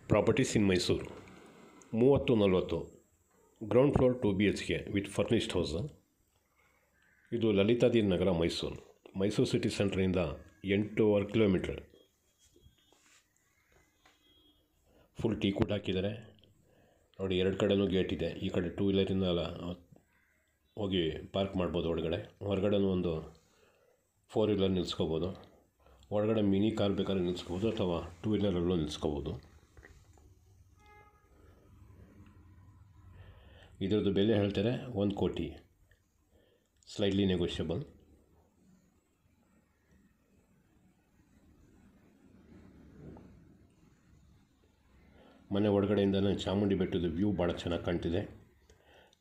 Properties in Mysuru 30-40 ground floor 2 BHK with furnished house. ಇದು Lalithadri Nagar Mysuru city ಸೆಂಟ್ರಿಂದ 8.5 kilometre. Full teak wood ಹಾಕಿದ್ದಾರೆ ನೋಡಿ. 2 ಕಡೆನೂ ಗೇಟ್ ಇದೆ. ಈ ಕಡೆ 2 ವೀಲರಿಂದ ಹೋಗಿ ಪಾರ್ಕ್ ಮಾಡ್ಬೋದು. ಹೊರಗಡೆನೂ ಒಂದು 4 ವೀಲರ್ ನಿಲ್ಲಿಸ್ಕೋಬೋದು. ಒಳಗಡೆ ಮಿನಿ ಕಾರ್ ಬೇಕಾದ್ರೆ ನಿಲ್ಲಿಸ್ಕೋಬೋದು ಅಥವಾ 2 ವೀಲರಲ್ಲೂ ನಿಲ್ಲಿಸ್ಕೋಬೋದು. ಇದರದ್ದು ಬೆಲೆ ಹೇಳ್ತಾರೆ 1 ಕೋಟಿ, ಸ್ಲೈಡ್ಲಿ ನೆಗೋಷಿಯಬಲ್. ಮನೆ ಒಳಗಡೆಯಿಂದನೇ ಚಾಮುಂಡಿ ಬೆಟ್ಟದ ವ್ಯೂ ಭಾಳ ಚೆನ್ನಾಗಿ ಕಾಣ್ತಿದೆ.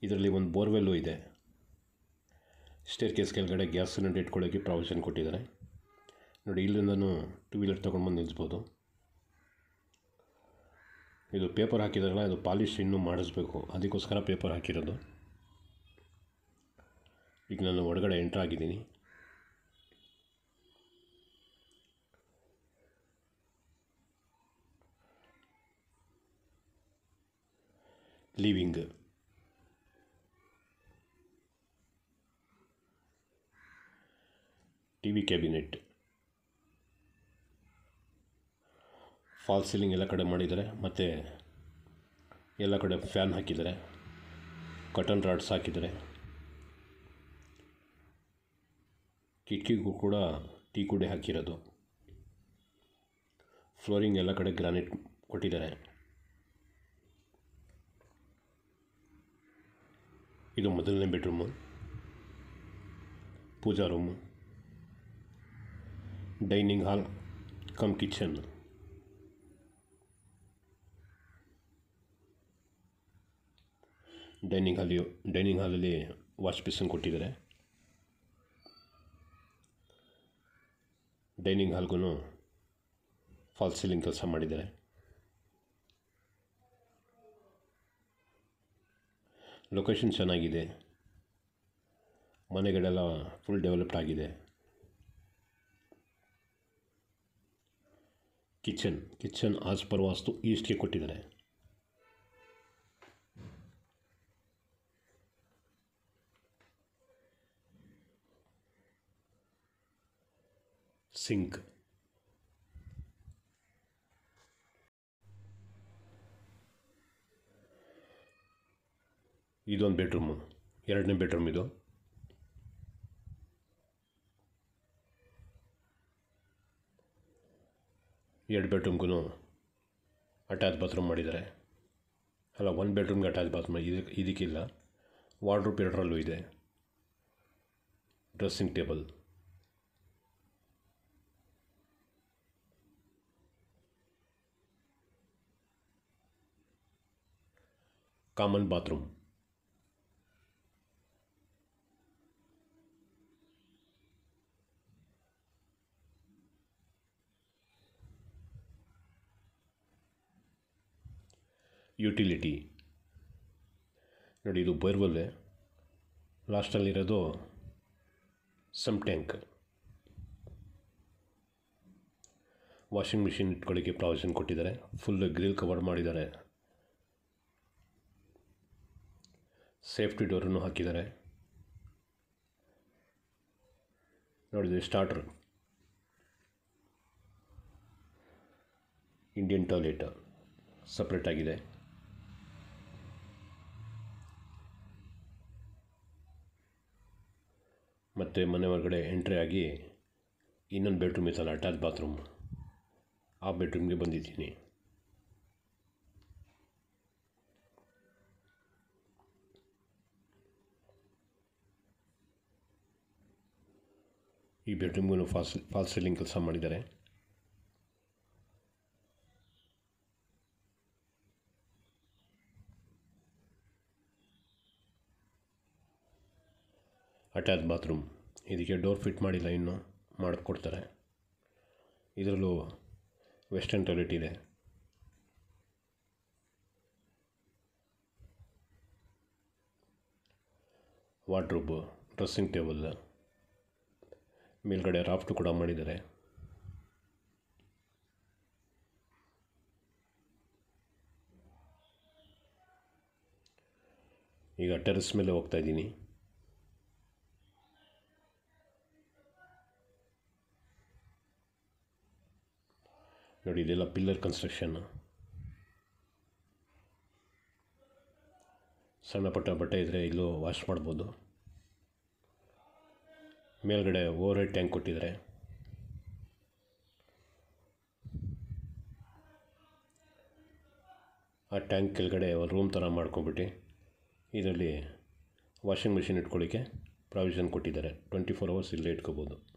ಇದರಲ್ಲಿ ಒಂದು ಬೋರ್ವೆಲ್ಲು ಇದೆ. ಸ್ಟೇರ್ ಕೇಸ್ ಕೆಳಗಡೆ ಗ್ಯಾಸ್ ಸಿಲಿಂಡರ್ ಇಟ್ಕೊಳ್ಳೋಕ್ಕೆ ಪ್ರಾವಿಷನ್ ಕೊಟ್ಟಿದ್ದಾರೆ ನೋಡಿ. ಇಲ್ಲಿಂದನೂ 2 ವೀಲರ್ ತೊಗೊಂಡ್ಬಂದು ನಿಲ್ಲಿಸ್ಬೋದು. ಇದು ಪೇಪರ್ ಹಾಕಿದಾರಲ್ಲ, ಇದು ಪಾಲಿಶ್ ಇನ್ನೂ ಮಾಡಿಸ್ಬೇಕು, ಅದಕ್ಕೋಸ್ಕರ ಪೇಪರ್ ಹಾಕಿರೋದು. ಈಗ ನಾನು ಒಳಗಡೆ ಎಂಟ್ರ್ ಆಗಿದ್ದೀನಿ. Living, TV cabinet, fall ceiling ಎಲ್ಲ ಕಡೆ ಮಾಡಿದ್ದಾರೆ. ಮತ್ತು ಎಲ್ಲ ಕಡೆ ಫ್ಯಾನ್ ಹಾಕಿದ್ದಾರೆ, ಕಟನ್ ರಾಡ್ಸ್ ಹಾಕಿದ್ದಾರೆ. ಕಿಟಕಿಗೂ ಕೂಡ ಟೀ ಕುಡೆ ಹಾಕಿರೋದು. ಫ್ಲೋರಿಂಗ್ ಎಲ್ಲ ಕಡೆ ಗ್ರಾನೈಟ್ ಕೊಟ್ಟಿದ್ದಾರೆ. ಇದು ಮೊದಲನೇ bedroom, pooja room, dining hall cum kitchen. Dining ಹಾಲಲ್ಲಿ ವಾಶ್ ಬೇಸಿನ್ ಕೊಟ್ಟಿದ್ದಾರೆ. ಡೈನಿಂಗ್ ಹಾಲ್ಗೂ ಫಾಲ್ ಸೀಲಿಂಗ್ ಕೆಲಸ ಮಾಡಿದ್ದಾರೆ. ಲೊಕೇಶನ್ ಚೆನ್ನಾಗಿದೆ, ಮನೆಗಳೆಲ್ಲ ಫುಲ್ ಡೆವಲಪ್ಡ್ ಆಗಿದೆ. ಕಿಚನ್ ಆಸ್ ಪರ್ ವಾಸ್ತು ಈಸ್ಟ್ಗೆ ಕೊಟ್ಟಿದ್ದಾರೆ. ಸಿಂಕ್, ಇದೊಂದು ಬೆಡ್ರೂಮು, 2ನೇ ಬೆಡ್ರೂಮ್ ಇದು. ಎರಡು ಬೆಡ್ರೂಮ್ಗೂ ಅಟ್ಯಾಚ್ ಬಾತ್ರೂಮ್ ಮಾಡಿದ್ದಾರೆ. ಅಲ್ಲ, 1 ಬೆಡ್ರೂಮ್ಗೆ ಅಟ್ಯಾಚ್ ಬಾತ್ರೂಮ್ ಇದಕ್ಕಿಲ್ಲ. ವಾರ್ಡ್ರೋಬ್ 2ರಲ್ಲೂ ಇದೆ. Dressing table, common bathroom, utility ನೋಡಿ. ಇದು ಬೋರ್ವೆಲ್ಲೇ, ಲಾಸ್ಟಲ್ಲಿರೋದು ಸಮ್ ಟ್ಯಾಂಕ್. ವಾಷಿಂಗ್ ಮಿಷಿನ್ ಇಟ್ಕೊಳ್ಳೋಕ್ಕೆ ಪ್ರಾವಿಷನ್ ಕೊಟ್ಟಿದ್ದಾರೆ. ಫುಲ್ ಗ್ರಿಲ್ ಕವರ್ ಮಾಡಿದ್ದಾರೆ. ಸೇಫ್ಟಿ ಡೋರನ್ನು ಹಾಕಿದ್ದಾರೆ ನೋಡಿದ್ರೆ. ಸ್ಟಾರ್ಟರ್, ಇಂಡಿಯನ್ ಟಾಯ್ಲೆಟ್ ಸಪ್ರೇಟ್ ಆಗಿದೆ. ಮತ್ತು ಮನೆ ಹೊರಗಡೆ ಎಂಟ್ರಿ ಆಗಿ ಇನ್ನೊಂದು ಬೆಡ್ರೂಮ್ ಇತ್ತಲ್ಲ, ಅಟ್ಯಾಚ್ ಬಾತ್ರೂಮ್, ಆ ಬೆಡ್ರೂಮ್ಗೆ ಬಂದಿದ್ದೀನಿ. ಈ ಬೆಡ್ರೂಮ್ಗೂ ಫಾಲ್ ಸೀಲಿಂಗ್ ಕೆಲಸ ಮಾಡಿದ್ದಾರೆ. ಅಟ್ಯಾಚ್ ಬಾತ್ರೂಮ್, ಇದಕ್ಕೆ ಡೋರ್ ಫಿಟ್ ಮಾಡಿಲ್ಲ, ಇನ್ನೂ ಮಾಡಿಕೊಡ್ತಾರೆ. ಇದರಲ್ಲೂ ವೆಸ್ಟರ್ನ್ ಟಾಯ್ಲೆಟ್ ಇದೆ. ವಾರ್ಡ್ರೋಬ್, ಡ್ರೆಸ್ಸಿಂಗ್ ಟೇಬಲ್, ಮೇಲ್ಗಡೆ ರಾಫ್ಟ್ ಕೂಡ ಮಾಡಿದ್ದಾರೆ. ಈಗ ಟೆರೆಸ್ ಮೇಲೆ ಹೋಗ್ತಾಯಿದ್ದೀನಿ. ನೋಡಿ, ಇದೆಲ್ಲ ಪಿಲ್ಲರ್ ಕನ್ಸ್ಟ್ರಕ್ಷನ್ನು. ಸಣ್ಣ ಪುಟ್ಟ ಬಟ್ಟೆ ಇದ್ದರೆ ಇಲ್ಲೂ ವಾಶ್ ಮಾಡ್ಬೋದು. ಮೇಲ್ಗಡೆ ಓವರ್ ಹೆಡ್ ಟ್ಯಾಂಕ್ ಕೊಟ್ಟಿದ್ದಾರೆ. ಆ ಟ್ಯಾಂಕ್ ಕೆಳಗಡೆ ಒಂದು ರೂಮ್ ಥರ ಮಾಡ್ಕೊಂಬಿಟ್ಟು ಇದರಲ್ಲಿ ವಾಷಿಂಗ್ ಮಿಷಿನ್ ಇಟ್ಕೊಳ್ಳಿಕ್ಕೆ ಪ್ರಾವಿಷನ್ ಕೊಟ್ಟಿದ್ದಾರೆ. 24 hours ಇಲ್ಲೇ ಇಟ್ಕೋಬೋದು.